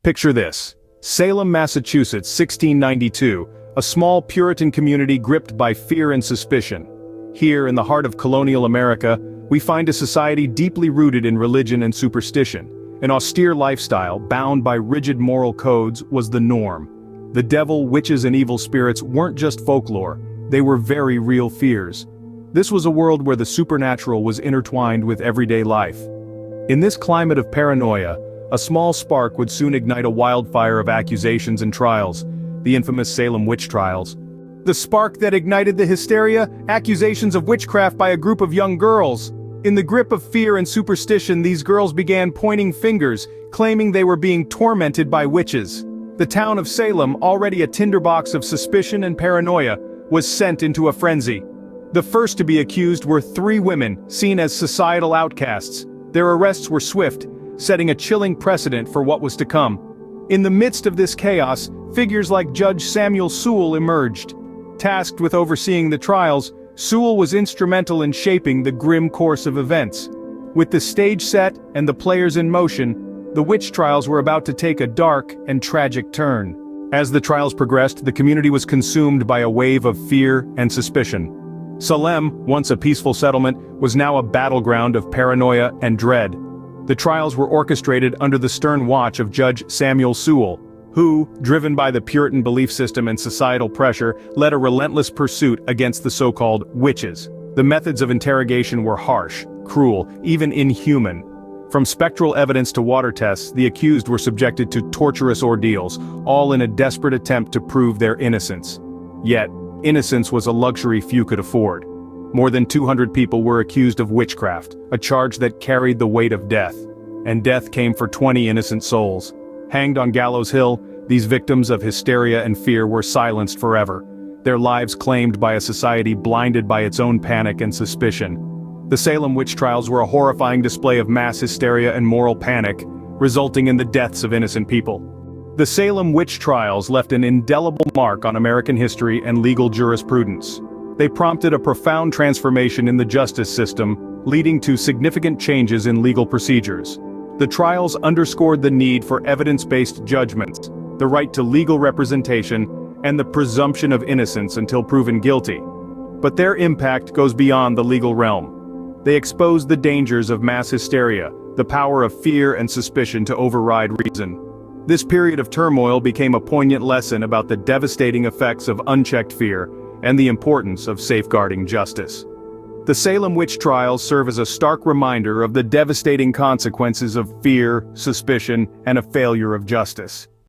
Picture this. Salem, Massachusetts, 1692, a small Puritan community gripped by fear and suspicion. Here, in the heart of colonial America, we find a society deeply rooted in religion and superstition. An austere lifestyle, bound by rigid moral codes, was the norm. The devil, witches, and evil spirits weren't just folklore, they were very real fears. This was a world where the supernatural was intertwined with everyday life. In this climate of paranoia, a small spark would soon ignite a wildfire of accusations and trials, the infamous Salem witch trials. The spark that ignited the hysteria, accusations of witchcraft by a group of young girls. In the grip of fear and superstition, these girls began pointing fingers, claiming they were being tormented by witches. The town of Salem, already a tinderbox of suspicion and paranoia, was sent into a frenzy. The first to be accused were 3 women, seen as societal outcasts. Their arrests were swift, setting a chilling precedent for what was to come. In the midst of this chaos, figures like Judge Samuel Sewall emerged. Tasked with overseeing the trials, Sewall was instrumental in shaping the grim course of events. With the stage set and the players in motion, the witch trials were about to take a dark and tragic turn. As the trials progressed, the community was consumed by a wave of fear and suspicion. Salem, once a peaceful settlement, was now a battleground of paranoia and dread. The trials were orchestrated under the stern watch of Judge Samuel Sewall, who, driven by the Puritan belief system and societal pressure, led a relentless pursuit against the so-called witches. The methods of interrogation were harsh, cruel, even inhuman. From spectral evidence to water tests, the accused were subjected to torturous ordeals, all in a desperate attempt to prove their innocence. Yet, innocence was a luxury few could afford. More than 200 people were accused of witchcraft, a charge that carried the weight of death. And death came for 20 innocent souls. Hanged on Gallows Hill, these victims of hysteria and fear were silenced forever, their lives claimed by a society blinded by its own panic and suspicion. The Salem witch trials were a horrifying display of mass hysteria and moral panic, resulting in the deaths of innocent people. The Salem witch trials left an indelible mark on American history and legal jurisprudence. They prompted a profound transformation in the justice system, leading to significant changes in legal procedures. The trials underscored the need for evidence-based judgments, the right to legal representation, and the presumption of innocence until proven guilty. But their impact goes beyond the legal realm. They exposed the dangers of mass hysteria, the power of fear and suspicion to override reason. This period of turmoil became a poignant lesson about the devastating effects of unchecked fear and the importance of safeguarding justice. The Salem witch trials serve as a stark reminder of the devastating consequences of fear, suspicion, and a failure of justice.